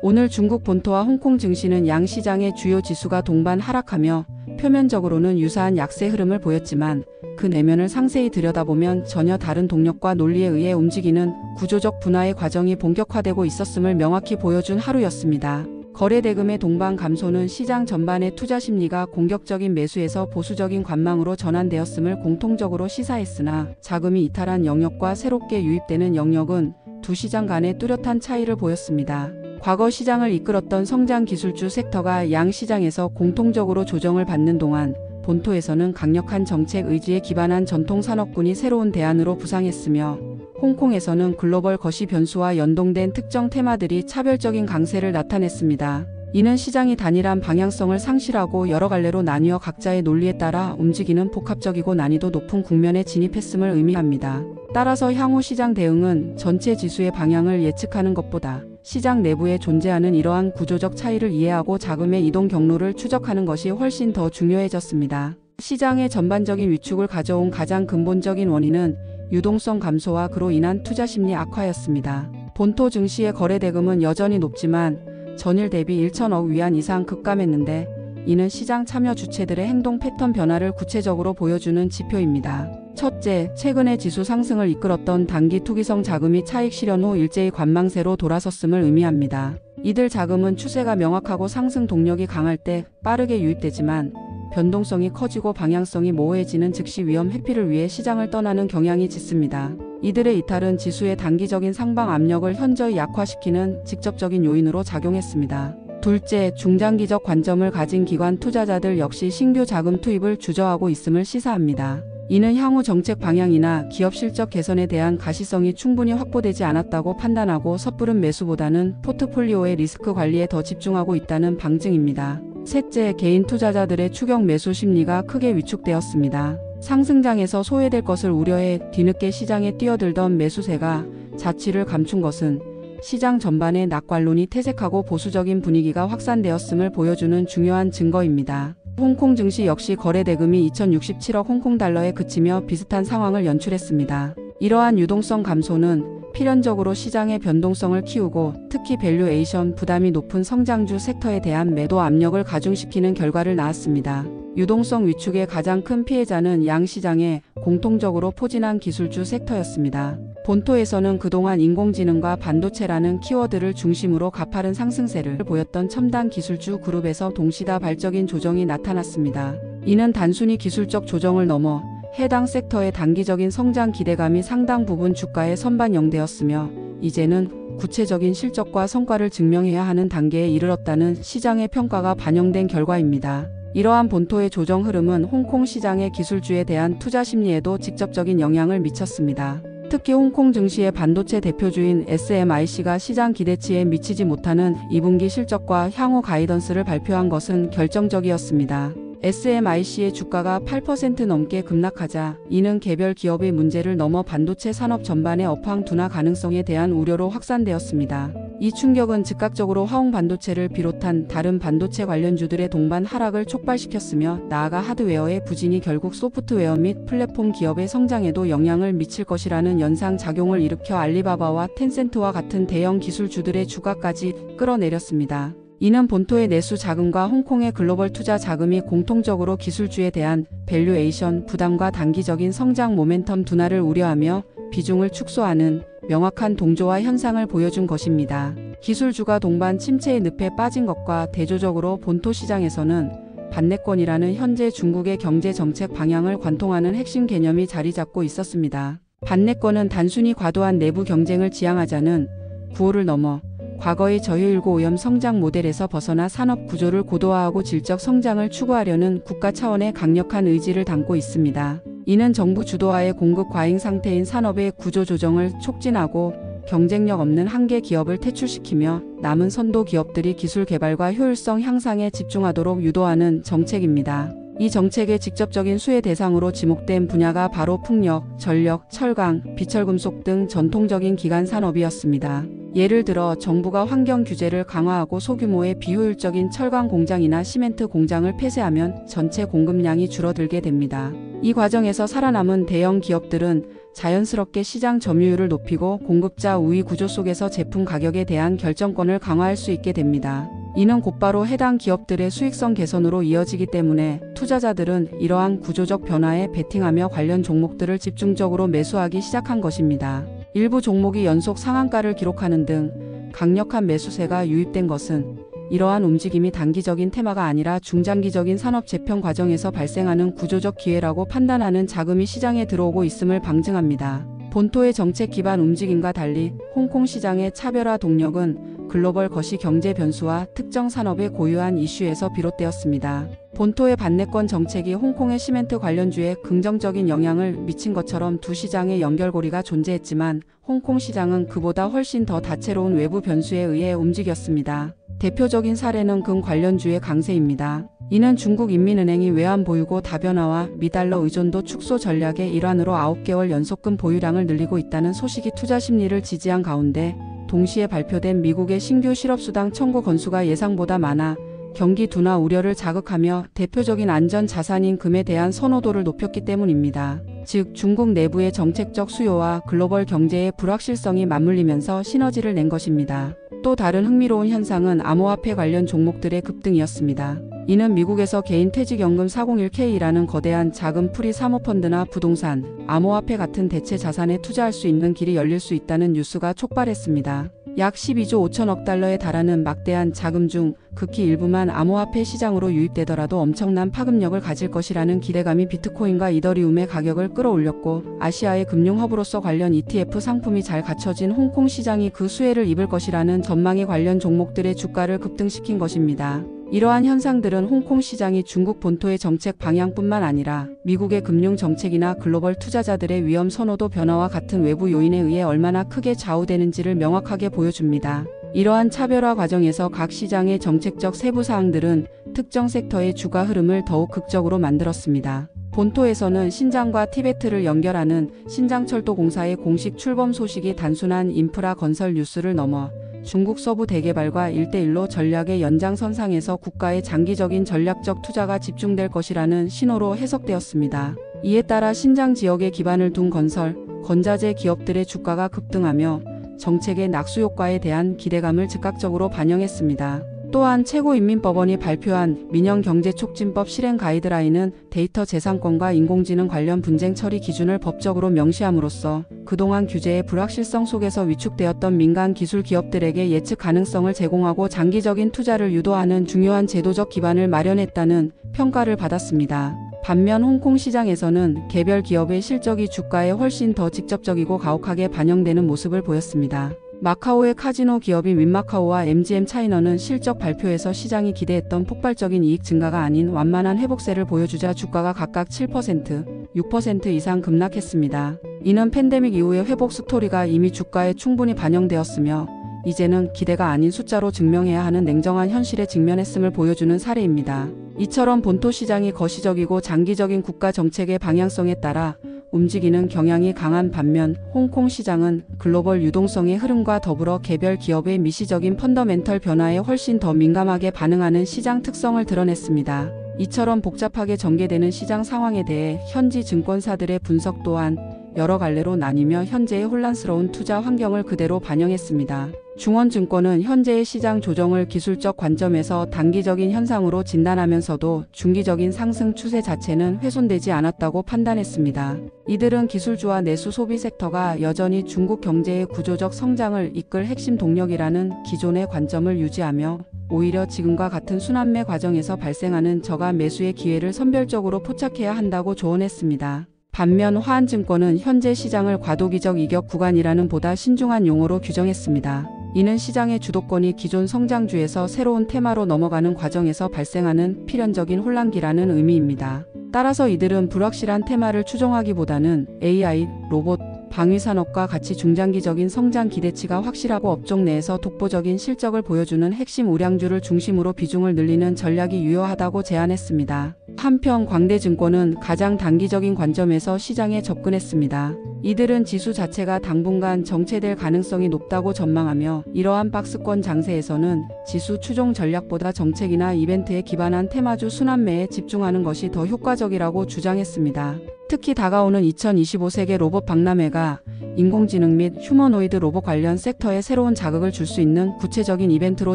오늘 중국 본토와 홍콩 증시는 양 시장의 주요 지수가 동반 하락하며 표면적으로는 유사한 약세 흐름을 보였지만 그 내면을 상세히 들여다보면 전혀 다른 동력과 논리에 의해 움직이는 구조적 분화의 과정이 본격화되고 있었음을 명확히 보여준 하루였습니다. 거래 대금의 동반 감소는 시장 전반의 투자 심리가 공격적인 매수에서 보수적인 관망으로 전환되었음을 공통적으로 시사했으나 자금이 이탈한 영역과 새롭게 유입되는 영역은 두 시장 간의 뚜렷한 차이를 보였습니다. 과거 시장을 이끌었던 성장 기술주 섹터가 양 시장에서 공통적으로 조정을 받는 동안 본토에서는 강력한 정책 의지에 기반한 전통 산업군이 새로운 대안으로 부상했으며 홍콩에서는 글로벌 거시 변수와 연동된 특정 테마들이 차별적인 강세를 나타냈습니다. 이는 시장이 단일한 방향성을 상실하고 여러 갈래로 나뉘어 각자의 논리에 따라 움직이는 복합적이고 난이도 높은 국면에 진입했음을 의미합니다. 따라서 향후 시장 대응은 전체 지수의 방향을 예측하는 것보다 시장 내부에 존재하는 이러한 구조적 차이를 이해하고 자금의 이동 경로를 추적하는 것이 훨씬 더 중요해졌습니다. 시장의 전반적인 위축을 가져온 가장 근본적인 원인은 유동성 감소와 그로 인한 투자 심리 악화였습니다. 본토 증시의 거래 대금은 여전히 높지만 전일 대비 1천억 위안 이상 급감했는데 이는 시장 참여 주체들의 행동 패턴 변화를 구체적으로 보여주는 지표입니다. 첫째, 최근의 지수 상승을 이끌었던 단기 투기성 자금이 차익 실현 후 일제히 관망세로 돌아섰음을 의미합니다. 이들 자금은 추세가 명확하고 상승 동력이 강할 때 빠르게 유입되지만 변동성이 커지고 방향성이 모호해지는 즉시 위험 회피를 위해 시장을 떠나는 경향이 짙습니다. 이들의 이탈은 지수의 단기적인 상방 압력을 현저히 약화시키는 직접적인 요인으로 작용했습니다. 둘째, 중장기적 관점을 가진 기관 투자자들 역시 신규 자금 투입을 주저하고 있음을 시사합니다. 이는 향후 정책 방향이나 기업 실적 개선에 대한 가시성이 충분히 확보되지 않았다고 판단하고 섣부른 매수보다는 포트폴리오의 리스크 관리에 더 집중하고 있다는 방증입니다. 셋째, 개인 투자자들의 추격 매수 심리가 크게 위축되었습니다. 상승장에서 소외될 것을 우려해 뒤늦게 시장에 뛰어들던 매수세가 자취를 감춘 것은 시장 전반의 낙관론이 퇴색하고 보수적인 분위기가 확산되었음을 보여주는 중요한 증거입니다. 홍콩 증시 역시 거래 대금이 2067억 홍콩달러에 그치며 비슷한 상황을 연출했습니다. 이러한 유동성 감소는 필연적으로 시장의 변동성을 키우고 특히 밸류에이션 부담이 높은 성장주 섹터에 대한 매도 압력을 가중시키는 결과를 낳았습니다. 유동성 위축의 가장 큰 피해자는 양 시장에 공통적으로 포진한 기술주 섹터였습니다. 본토에서는 그동안 인공지능과 반도체라는 키워드를 중심으로 가파른 상승세를 보였던 첨단 기술주 그룹에서 동시다발적인 조정이 나타났습니다. 이는 단순히 기술적 조정을 넘어 해당 섹터의 단기적인 성장 기대감이 상당 부분 주가에 선반영되었으며 이제는 구체적인 실적과 성과를 증명해야 하는 단계에 이르렀다는 시장의 평가가 반영된 결과입니다. 이러한 본토의 조정 흐름은 홍콩 시장의 기술주에 대한 투자 심리에도 직접적인 영향을 미쳤습니다. 특히 홍콩 증시의 반도체 대표주인 SMIC가 시장 기대치에 미치지 못하는 2분기 실적과 향후 가이던스를 발표한 것은 결정적이었습니다. SMIC의 주가가 8% 넘게 급락하자 이는 개별 기업의 문제를 넘어 반도체 산업 전반의 업황 둔화 가능성에 대한 우려로 확산되었습니다. 이 충격은 즉각적으로 화홍 반도체를 비롯한 다른 반도체 관련주들의 동반 하락을 촉발시켰으며 나아가 하드웨어의 부진이 결국 소프트웨어 및 플랫폼 기업의 성장에도 영향을 미칠 것이라는 연상작용을 일으켜 알리바바와 텐센트와 같은 대형 기술주들의 주가까지 끌어내렸습니다. 이는 본토의 내수 자금과 홍콩의 글로벌 투자 자금이 공통적으로 기술주에 대한 밸류에이션 부담과 단기적인 성장 모멘텀 둔화를 우려하며 비중을 축소하는 명확한 동조화 현상을 보여준 것입니다. 기술주가 동반 침체의 늪에 빠진 것과 대조적으로 본토 시장에서는 반내권이라는 현재 중국의 경제 정책 방향을 관통하는 핵심 개념이 자리 잡고 있었습니다. 반내권은 단순히 과도한 내부 경쟁을 지향하자는 구호를 넘어 과거의 저효율고 오염 성장 모델에서 벗어나 산업 구조를 고도화하고 질적 성장을 추구하려는 국가 차원의 강력한 의지를 담고 있습니다. 이는 정부 주도하에 공급 과잉 상태인 산업의 구조 조정을 촉진하고 경쟁력 없는 한계 기업을 퇴출시키며 남은 선도 기업들이 기술 개발과 효율성 향상에 집중하도록 유도하는 정책입니다. 이 정책의 직접적인 수혜 대상으로 지목된 분야가 바로 풍력, 전력, 철강, 비철금속 등 전통적인 기간 산업이었습니다. 예를 들어 정부가 환경 규제를 강화하고 소규모의 비효율적인 철강 공장이나 시멘트 공장을 폐쇄하면 전체 공급량이 줄어들게 됩니다. 이 과정에서 살아남은 대형 기업들은 자연스럽게 시장 점유율을 높이고 공급자 우위 구조 속에서 제품 가격에 대한 결정권을 강화할 수 있게 됩니다. 이는 곧바로 해당 기업들의 수익성 개선으로 이어지기 때문에 투자자들은 이러한 구조적 변화에 베팅하며 관련 종목들을 집중적으로 매수하기 시작한 것입니다. 일부 종목이 연속 상한가를 기록하는 등 강력한 매수세가 유입된 것은 이러한 움직임이 단기적인 테마가 아니라 중장기적인 산업 재편 과정에서 발생하는 구조적 기회라고 판단하는 자금이 시장에 들어오고 있음을 방증합니다. 본토의 정책 기반 움직임과 달리 홍콩 시장의 차별화 동력은 글로벌 거시 경제 변수와 특정 산업의 고유한 이슈에서 비롯되었습니다. 본토의 반내권 정책이 홍콩의 시멘트 관련주에 긍정적인 영향을 미친 것처럼 두 시장의 연결고리가 존재했지만 홍콩 시장은 그보다 훨씬 더 다채로운 외부 변수에 의해 움직였습니다. 대표적인 사례는 금 관련주의 강세입니다. 이는 중국인민은행이 외환보유고 다변화와 미달러 의존도 축소 전략의 일환으로 9개월 연속 금 보유량을 늘리고 있다는 소식이 투자 심리를 지지한 가운데 동시에 발표된 미국의 신규 실업수당 청구 건수가 예상보다 많아 경기 둔화 우려를 자극하며 대표적인 안전 자산인 금에 대한 선호도를 높였기 때문입니다. 즉 중국 내부의 정책적 수요와 글로벌 경제의 불확실성이 맞물리면서 시너지를 낸 것입니다. 또 다른 흥미로운 현상은 암호화폐 관련 종목들의 급등이었습니다. 이는 미국에서 개인 퇴직연금 401k라는 거대한 자금 풀이 사모펀드나 부동산, 암호화폐 같은 대체 자산에 투자할 수 있는 길이 열릴 수 있다는 뉴스가 촉발했습니다. 약 12조 5천억 달러에 달하는 막대한 자금 중 극히 일부만 암호화폐 시장으로 유입되더라도 엄청난 파급력을 가질 것이라는 기대감이 비트코인과 이더리움의 가격을 끌어올렸고 아시아의 금융 허브로서 관련 ETF 상품이 잘 갖춰진 홍콩 시장이 그 수혜를 입을 것이라는 전망이 관련 종목들의 주가를 급등시킨 것입니다. 이러한 현상들은 홍콩 시장이 중국 본토의 정책 방향뿐만 아니라 미국의 금융 정책이나 글로벌 투자자들의 위험 선호도 변화와 같은 외부 요인에 의해 얼마나 크게 좌우되는지를 명확하게 보여줍니다. 이러한 차별화 과정에서 각 시장의 정책적 세부 사항들은 특정 섹터의 주가 흐름을 더욱 극적으로 만들었습니다. 본토에서는 신장과 티베트를 연결하는 신장철도공사의 공식 출범 소식이 단순한 인프라 건설 뉴스를 넘어 중국 서부 대개발과 1대1로 전략의 연장선상에서 국가의 장기적인 전략적 투자가 집중될 것이라는 신호로 해석되었습니다. 이에 따라 신장 지역에 기반을 둔 건설, 건자재 기업들의 주가가 급등하며 정책의 낙수 효과에 대한 기대감을 즉각적으로 반영했습니다. 또한 최고인민법원이 발표한 민영경제촉진법 실행 가이드라인은 데이터 재산권과 인공지능 관련 분쟁 처리 기준을 법적으로 명시함으로써 그동안 규제의 불확실성 속에서 위축되었던 민간 기술 기업들에게 예측 가능성을 제공하고 장기적인 투자를 유도하는 중요한 제도적 기반을 마련했다는 평가를 받았습니다. 반면 홍콩 시장에서는 개별 기업의 실적이 주가에 훨씬 더 직접적이고 가혹하게 반영되는 모습을 보였습니다. 마카오의 카지노 기업인 윈마카오와 MGM 차이너는 실적 발표에서 시장이 기대했던 폭발적인 이익 증가가 아닌 완만한 회복세를 보여주자 주가가 각각 7%, 6% 이상 급락했습니다. 이는 팬데믹 이후의 회복 스토리가 이미 주가에 충분히 반영되었으며 이제는 기대가 아닌 숫자로 증명해야 하는 냉정한 현실에 직면했음을 보여주는 사례입니다. 이처럼 본토 시장이 거시적이고 장기적인 국가 정책의 방향성에 따라 움직이는 경향이 강한 반면 홍콩 시장은 글로벌 유동성의 흐름과 더불어 개별 기업의 미시적인 펀더멘털 변화에 훨씬 더 민감하게 반응하는 시장 특성을 드러냈습니다. 이처럼 복잡하게 전개되는 시장 상황에 대해 현지 증권사들의 분석 또한 여러 갈래로 나뉘며 현재의 혼란스러운 투자 환경을 그대로 반영했습니다. 중원증권은 현재의 시장 조정을 기술적 관점에서 단기적인 현상으로 진단하면서도 중기적인 상승 추세 자체는 훼손되지 않았다고 판단했습니다. 이들은 기술주와 내수 소비 섹터가 여전히 중국 경제의 구조적 성장을 이끌 핵심 동력이라는 기존의 관점을 유지하며 오히려 지금과 같은 순환매 과정에서 발생하는 저가 매수의 기회를 선별적으로 포착해야 한다고 조언했습니다. 반면 화한증권은 현재 시장을 과도기적 이격 구간이라는 보다 신중한 용어로 규정했습니다. 이는 시장의 주도권이 기존 성장주에서 새로운 테마로 넘어가는 과정에서 발생하는 필연적인 혼란기라는 의미입니다. 따라서 이들은 불확실한 테마를 추종하기보다는 AI, 로봇, 방위산업과 같이 중장기적인 성장 기대치가 확실하고 업종 내에서 독보적인 실적을 보여주는 핵심 우량주를 중심으로 비중을 늘리는 전략이 유효하다고 제안했습니다. 한편 광대증권은 가장 단기적인 관점에서 시장에 접근했습니다. 이들은 지수 자체가 당분간 정체될 가능성이 높다고 전망하며 이러한 박스권 장세에서는 지수 추종 전략보다 정책이나 이벤트에 기반한 테마주 순환매에 집중하는 것이 더 효과적이라고 주장했습니다. 특히 다가오는 2025 세계 로봇 박람회가 인공지능 및 휴머노이드 로봇 관련 섹터에 새로운 자극을 줄 수 있는 구체적인 이벤트로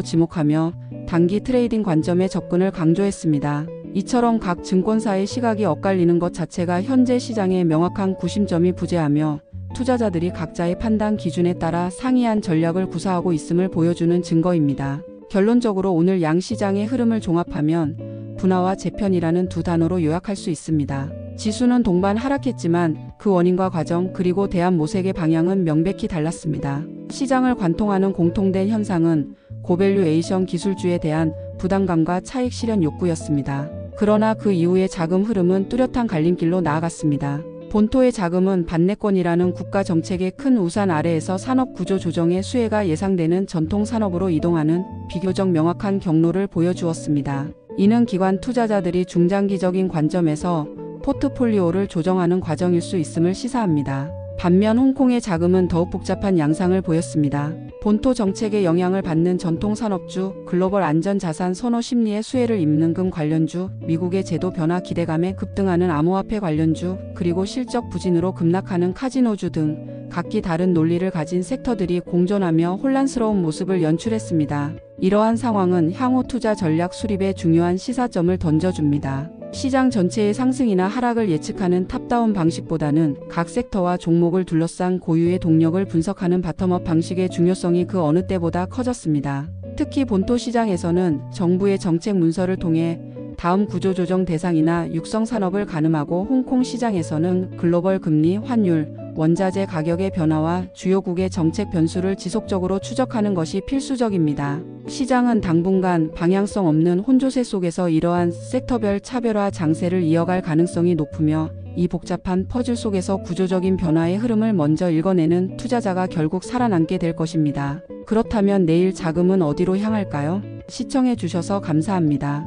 지목하며 단기 트레이딩 관점의 접근을 강조했습니다. 이처럼 각 증권사의 시각이 엇갈리는 것 자체가 현재 시장의 명확한 구심점이 부재하며 투자자들이 각자의 판단 기준에 따라 상이한 전략을 구사하고 있음을 보여주는 증거입니다. 결론적으로 오늘 양시장의 흐름을 종합하면 분화와 재편이라는 두 단어로 요약할 수 있습니다. 지수는 동반 하락했지만 그 원인과 과정 그리고 대한 모색의 방향은 명백히 달랐습니다. 시장을 관통하는 공통된 현상은 고밸류에이션 기술주에 대한 부담감과 차익 실현 욕구였습니다. 그러나 그 이후의 자금 흐름은 뚜렷한 갈림길로 나아갔습니다. 본토의 자금은 반내권이라는 국가 정책의 큰 우산 아래에서 산업 구조 조정의 수혜가 예상되는 전통 산업으로 이동하는 비교적 명확한 경로를 보여주었습니다. 이는 기관 투자자들이 중장기적인 관점에서 포트폴리오를 조정하는 과정일 수 있음을 시사합니다. 반면 홍콩의 자금은 더욱 복잡한 양상을 보였습니다. 본토 정책의 영향을 받는 전통 산업주, 글로벌 안전자산 선호 심리의 수혜를 입는 금 관련주, 미국의 제도 변화 기대감에 급등하는 암호화폐 관련주, 그리고 실적 부진으로 급락하는 카지노주 등 각기 다른 논리를 가진 섹터들이 공존하며 혼란스러운 모습을 연출했습니다. 이러한 상황은 향후 투자 전략 수립에 중요한 시사점을 던져줍니다. 시장 전체의 상승이나 하락을 예측하는 탑다운 방식보다는 각 섹터와 종목을 둘러싼 고유의 동력을 분석하는 바텀업 방식의 중요성이 그 어느 때보다 커졌습니다. 특히 본토 시장에서는 정부의 정책 문서를 통해 다음 구조조정 대상이나 육성산업을 가늠하고 홍콩 시장에서는 글로벌 금리, 환율, 원자재 가격의 변화와 주요국의 정책 변수를 지속적으로 추적하는 것이 필수적입니다. 시장은 당분간 방향성 없는 혼조세 속에서 이러한 섹터별 차별화 장세를 이어갈 가능성이 높으며 이 복잡한 퍼즐 속에서 구조적인 변화의 흐름을 먼저 읽어내는 투자자가 결국 살아남게 될 것입니다. 그렇다면 내일 자금은 어디로 향할까요? 시청해 주셔서 감사합니다.